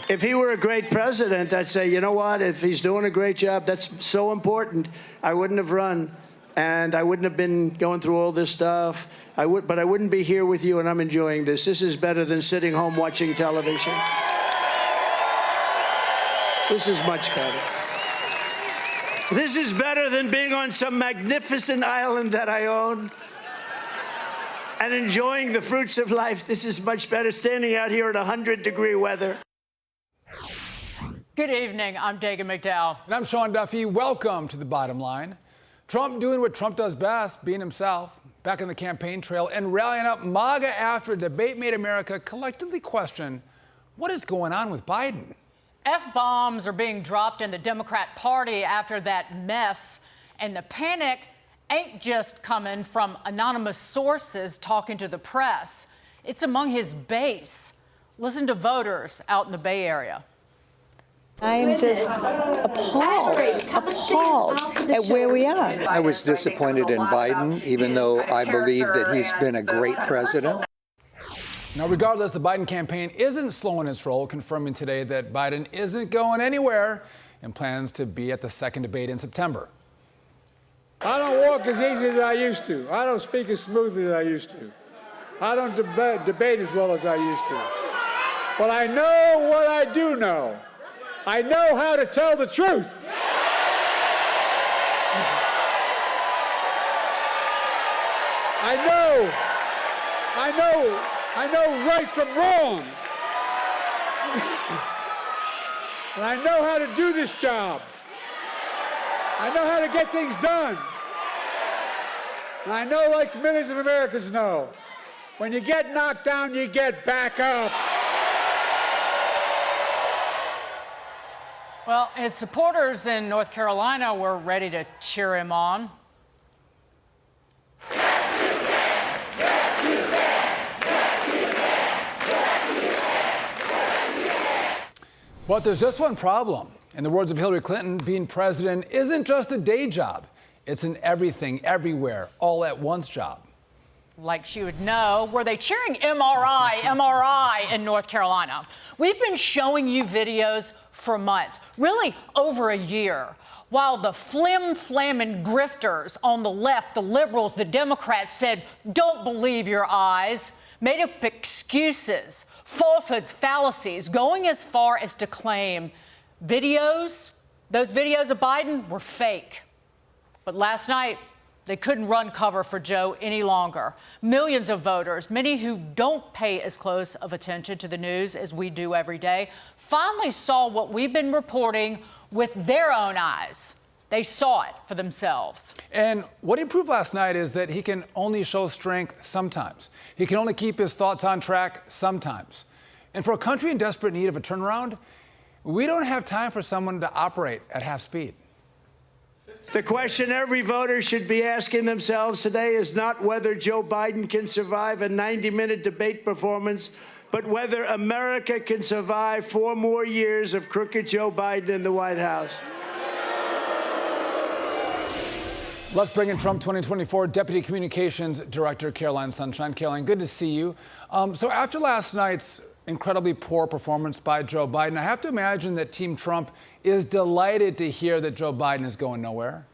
If he were a great president, I'd say, you know what, if he's doing a great job, that's so important, I wouldn't have run, and I wouldn't have been going through all this stuff. But I wouldn't be here with you, and I'm enjoying this. This is better than sitting home watching television. This is much better. This is better than being on some magnificent island that I own and enjoying the fruits of life. This is much better standing out here in 100-degree weather. Good evening. I'm Dagan McDowell. And I'm Sean Duffy. Welcome to The Bottom Line. Trump doing what Trump does best, being himself, back on the campaign trail and rallying up MAGA after a debate made America collectively question what is going on with Biden. F-bombs are being dropped in the Democrat Party after that mess, and the panic ain't just coming from anonymous sources talking to the press. It's among his base. Listen to voters out in the Bay Area. I'm just appalled at where we are. I was disappointed in Biden, even though I believe that he's been a great president. Now, regardless, the Biden campaign isn't slowing its roll, confirming today that Biden isn't going anywhere and plans to be at the second debate in September. I don't walk as easy as I used to. I don't speak as smoothly as I used to. I don't debate as well as I used to. But I know what I do know. I know how to tell the truth. I know right from wrong. And I know how to do this job. I know how to get things done. And I know, like millions of Americans know, when you get knocked down, you get back up. Well, his supporters in North Carolina were ready to cheer him on. But there's just one problem. In the words of Hillary Clinton, being president isn't just a day job. It's an everything, everywhere, all at once job. Like she would know. Were they cheering MRI in North Carolina? We've been showing you videos for months, really over a year, while the flim-flamming grifters on the left, the liberals, the Democrats said, don't believe your eyes, made up excuses, falsehoods, fallacies, going as far as to claim those videos of Biden were fake. But last night, they couldn't run cover for Joe any longer. Millions of voters, many who don't pay as close of attention to the news as we do every day, finally saw what we've been reporting with their own eyes. They saw it for themselves. And what he proved last night is that he can only show strength sometimes. He can only keep his thoughts on track sometimes. And for a country in desperate need of a turnaround, we don't have time for someone to operate at half speed. The question every voter should be asking themselves today is not whether Joe Biden can survive a 90-minute debate performance, but whether America can survive 4 more years of crooked Joe Biden in the White House. Let's bring in Trump 2024 Deputy Communications Director Caroline Sunshine. Caroline, good to see you. So after last night's incredibly poor performance by Joe Biden, I have to imagine that Team Trump is delighted to hear that Joe Biden is going nowhere.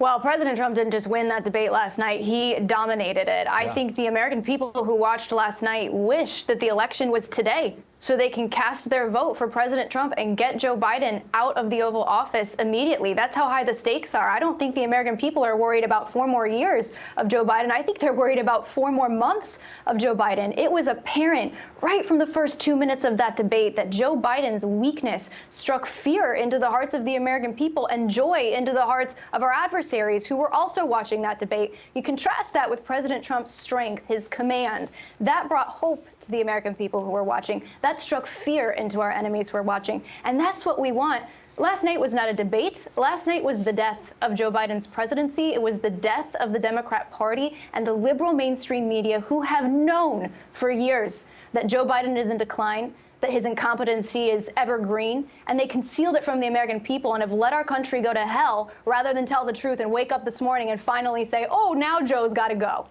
Well, President Trump didn't just win that debate last night, he dominated it. I think the American people who watched last night wish that the election was today so they can cast their vote for President Trump and get Joe Biden out of the Oval Office immediately. That's how high the stakes are. I don't think the American people are worried about 4 more years of Joe Biden. I think they're worried about 4 more months of Joe Biden. It was apparent right from the first 2 minutes of that debate that Joe Biden's weakness struck fear into the hearts of the American people and joy into the hearts of our adversaries who were also watching that debate. You contrast that with President Trump's strength, his command. That brought hope to the American people who were watching. That struck fear into our enemies who are watching. And that's what we want. Last night was not a debate. Last night was the death of Joe Biden's presidency. It was the death of the Democrat Party and the liberal mainstream media who have known for years that Joe Biden is in decline, that his incompetency is evergreen, and they concealed it from the American people and have let our country go to hell rather than tell the truth and wake up this morning and finally say, oh, now Joe's got to go.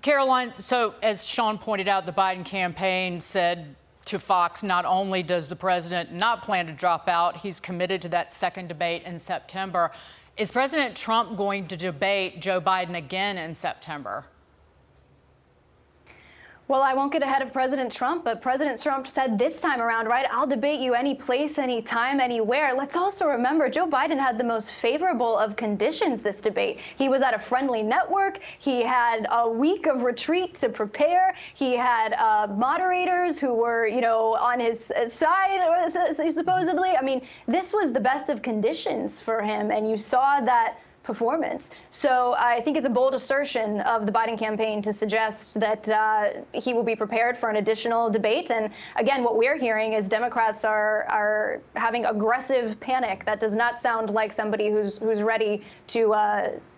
Caroline, so as Sean pointed out, the Biden campaign said to Fox, not only does the president not plan to drop out, he's committed to that second debate in September. Is President Trump going to debate Joe Biden again in September? Well, I won't get ahead of President Trump, but President Trump said this time around, right, I'll debate you any place, any time, anywhere. Let's also remember Joe Biden had the most favorable of conditions this debate. He was at a friendly network. He had a week of retreat to prepare. He had moderators who were, on his side, supposedly. I mean, this was the best of conditions for him, and you saw that performance. So I think it's a bold assertion of the Biden campaign to suggest that he will be prepared for an additional debate. And again, what we're hearing is Democrats are having aggressive panic. That does not sound like somebody who's ready to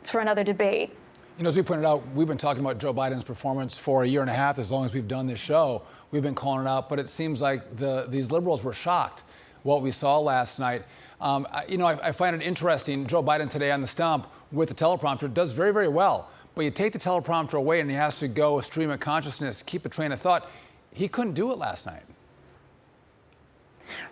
for another debate. As we pointed out, we've been talking about Joe Biden's performance for a year and a half. As long as we've done this show, we've been calling it out. But it seems like these liberals were shocked what we saw last night. I find it interesting. Joe Biden today on the stump with the teleprompter does very, very well. But you take the teleprompter away and he has to go a stream of consciousness, keep a train of thought. He couldn't do it last night.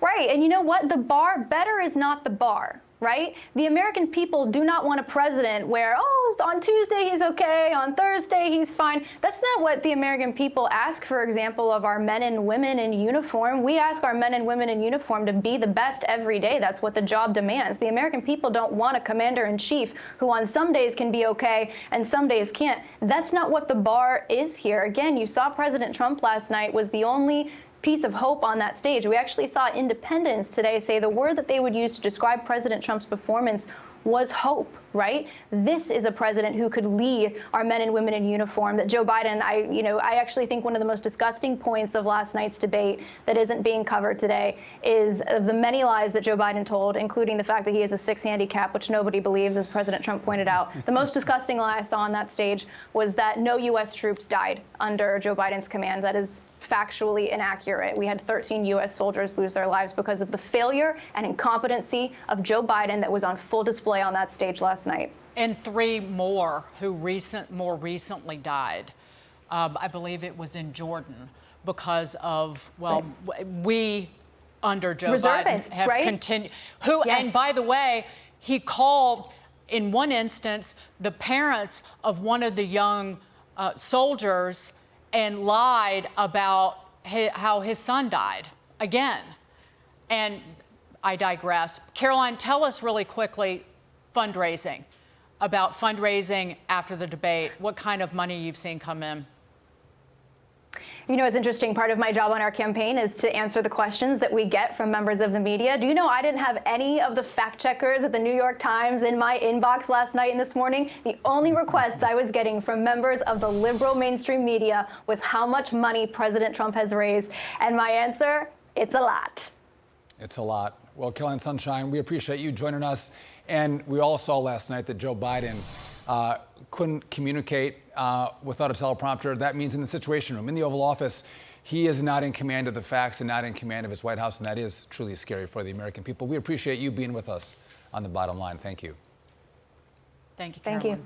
Right. And you know what? The bar, better is not the bar. Right? The American people do not want a president where, on Tuesday he's okay, on Thursday he's fine. That's not what the American people ask, for example, of our men and women in uniform. We ask our men and women in uniform to be the best every day. That's what the job demands. The American people don't want a commander-in-chief who on some days can be okay and some days can't. That's not what the bar is here. Again, you saw President Trump last night was the only piece of hope on that stage. We actually saw independents today say the word that they would use to describe President Trump's performance was hope, right? This is a president who could lead our men and women in uniform. That Joe Biden, I actually think one of the most disgusting points of last night's debate that isn't being covered today is the many lies that Joe Biden told, including the fact that he has a 6 handicap, which nobody believes, as President Trump pointed out. The most disgusting lie I saw on that stage was that no U.S. troops died under Joe Biden's command. That is factually inaccurate. We had 13 U.S. soldiers lose their lives because of the failure and incompetency of Joe Biden that was on full display on that stage last night. And 3 more who more recently died. I believe it was in Jordan because of, we under Joe Biden have continued. And by the way, he called in one instance the parents of one of the young soldiers and lied about how his son died again. And I digress. Caroline, tell us really quickly about fundraising after the debate. What kind of money you've seen come in? It's interesting. Part of my job on our campaign is to answer the questions that we get from members of the media. Do you know I didn't have any of the fact checkers at the New York Times in my inbox last night and this morning? The only requests I was getting from members of the liberal mainstream media was how much money President Trump has raised. And my answer, it's a lot. It's a lot. Well, Caroline Sunshine, we appreciate you joining us. And we all saw last night that Joe Biden couldn't communicate without a teleprompter. That means in the Situation Room, in the Oval Office, he is not in command of the facts and not in command of his White House, and that is truly scary for the American people. We appreciate you being with us on The Bottom Line. Thank you. Thank you, Caroline. Thank you.